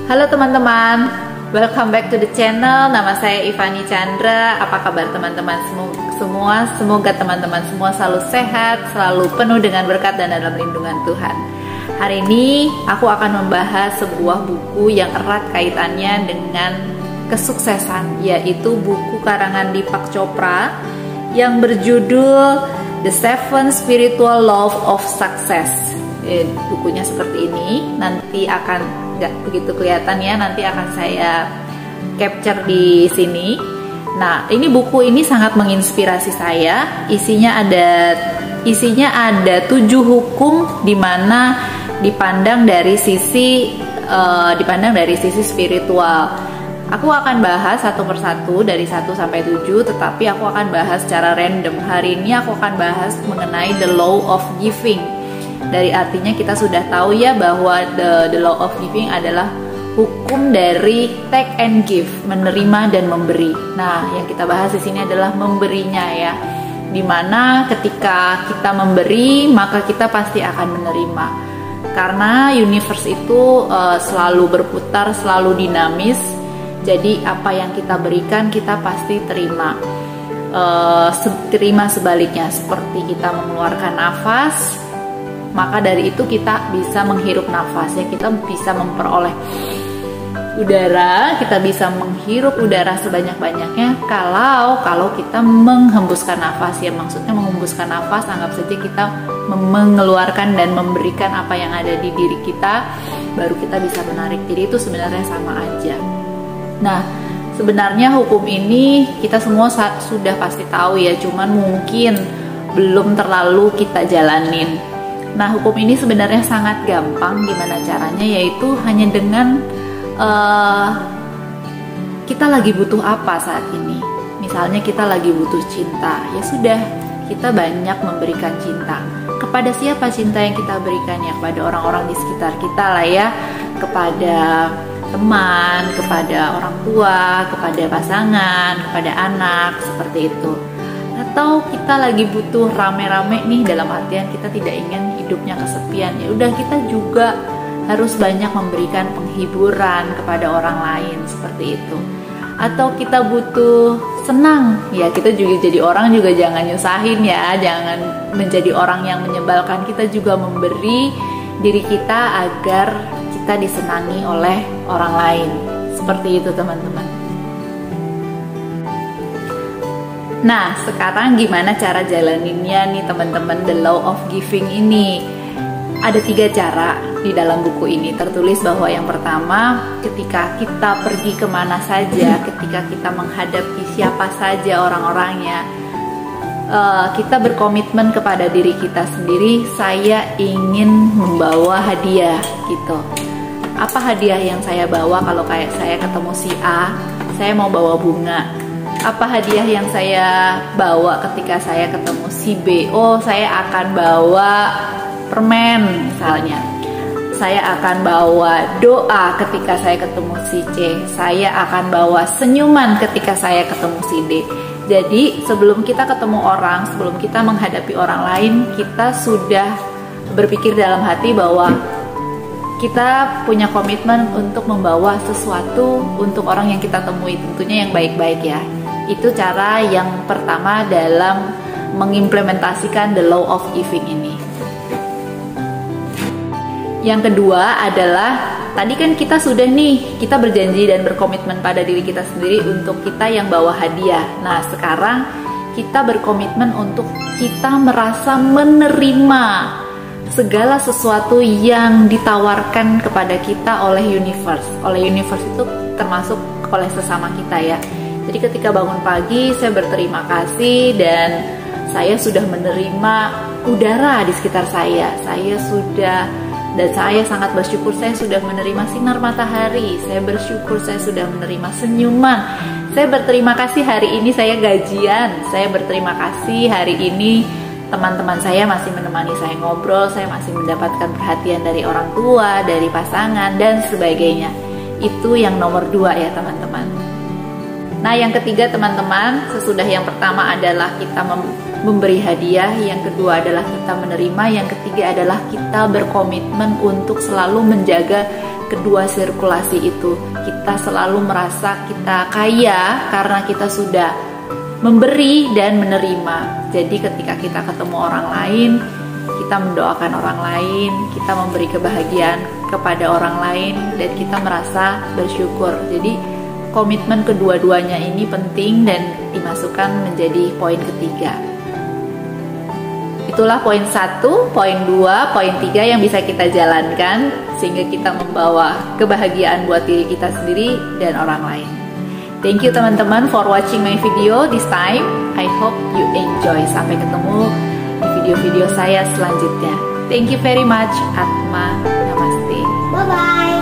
Halo teman-teman, welcome back to the channel. Nama saya Ivani Chandra. Apa kabar teman-teman semua? Semoga teman-teman semua selalu sehat, selalu penuh dengan berkat dan dalam lindungan Tuhan. Hari ini aku akan membahas sebuah buku yang erat kaitannya dengan kesuksesan, yaitu buku karangan Deepak Chopra yang berjudul The Seven Spiritual Laws of Success. Bukunya seperti ini, nanti akan nggak begitu kelihatan ya, nanti akan saya capture di sini. Nah, ini buku ini sangat menginspirasi saya. Isinya ada 7 hukum di mana dipandang dari sisi spiritual. Aku akan bahas satu persatu dari 1 sampai 7, tetapi aku akan bahas secara random. Hari ini aku akan bahas mengenai the law of giving. Dari artinya kita sudah tahu ya bahwa the law of giving adalah hukum dari take and give, menerima dan memberi. Nah, yang kita bahas di sini adalah memberinya ya. Dimana ketika kita memberi, maka kita pasti akan menerima. Karena universe itu selalu berputar, selalu dinamis. Jadi apa yang kita berikan kita pasti terima. Terima sebaliknya, seperti kita mengeluarkan nafas, maka dari itu kita bisa menghirup nafas ya, kita bisa memperoleh udara, kita bisa menghirup udara sebanyak-banyaknya kalau kita menghembuskan nafas ya. Maksudnya menghembuskan nafas, anggap saja kita mengeluarkan dan memberikan apa yang ada di diri kita, baru kita bisa menarik. Jadi itu sebenarnya sama aja. Nah, sebenarnya hukum ini kita semua sudah pasti tahu ya, cuman mungkin belum terlalu kita jalanin. Nah, hukum ini sebenarnya sangat gampang. Gimana caranya? Yaitu hanya dengan kita lagi butuh apa saat ini. Misalnya kita lagi butuh cinta, ya sudah, kita banyak memberikan cinta. Kepada siapa cinta yang kita berikan? Ya kepada orang-orang di sekitar kita lah ya, kepada teman, kepada orang tua, kepada pasangan, kepada anak, seperti itu. Atau kita lagi butuh rame-rame nih, dalam artian kita tidak ingin hidupnya kesepian, ya udah kita juga harus banyak memberikan penghiburan kepada orang lain, seperti itu. Atau kita butuh senang, ya kita juga jadi orang juga jangan nyusahin ya, jangan menjadi orang yang menyebalkan. Kita juga memberi diri kita agar kita disenangi oleh orang lain, seperti itu teman-teman. Nah, sekarang gimana cara jalaninnya nih teman-teman, the law of giving ini? Ada 3 cara di dalam buku ini. Tertulis bahwa yang pertama, ketika kita pergi kemana saja, ketika kita menghadapi siapa saja orang-orangnya, kita berkomitmen kepada diri kita sendiri, saya ingin membawa hadiah gitu. Apa hadiah yang saya bawa? Kalau kayak saya ketemu si A, saya mau bawa bunga. Apa hadiah yang saya bawa ketika saya ketemu si B? Oh, saya akan bawa permen misalnya. Saya akan bawa doa ketika saya ketemu si C. Saya akan bawa senyuman ketika saya ketemu si D. Jadi sebelum kita ketemu orang, sebelum kita menghadapi orang lain, kita sudah berpikir dalam hati bahwa kita punya komitmen untuk membawa sesuatu untuk orang yang kita temui, tentunya yang baik-baik ya. Itu cara yang pertama dalam mengimplementasikan the law of giving ini. Yang kedua adalah, tadi kan kita sudah nih, kita berjanji dan berkomitmen pada diri kita sendiri untuk kita yang bawa hadiah. Nah, sekarang kita berkomitmen untuk kita merasa menerima segala sesuatu yang ditawarkan kepada kita oleh universe. Oleh universe itu termasuk oleh sesama kita ya. Jadi ketika bangun pagi, saya berterima kasih dan saya sudah menerima udara di sekitar saya. Saya sangat bersyukur saya sudah menerima sinar matahari. Saya bersyukur saya sudah menerima senyuman. Saya berterima kasih hari ini saya gajian. Saya berterima kasih hari ini teman-teman saya masih menemani saya ngobrol. Saya masih mendapatkan perhatian dari orang tua, dari pasangan, dan sebagainya. Itu yang nomor 2 ya teman-teman. Nah, yang ketiga teman-teman, sesudah yang pertama adalah kita memberi hadiah, yang kedua adalah kita menerima, yang ketiga adalah kita berkomitmen untuk selalu menjaga kedua sirkulasi itu. Kita selalu merasa kita kaya karena kita sudah memberi dan menerima. Jadi ketika kita ketemu orang lain, kita mendoakan orang lain, kita memberi kebahagiaan kepada orang lain, dan kita merasa bersyukur. Jadi komitmen kedua-duanya ini penting dan dimasukkan menjadi poin ketiga. Itulah poin 1, poin 2, poin 3 yang bisa kita jalankan sehingga kita membawa kebahagiaan buat diri kita sendiri dan orang lain. Thank you teman-teman for watching my video this time. I hope you enjoy. Sampai ketemu di video-video saya selanjutnya. Thank you very much. Atma. Namaste. Bye-bye.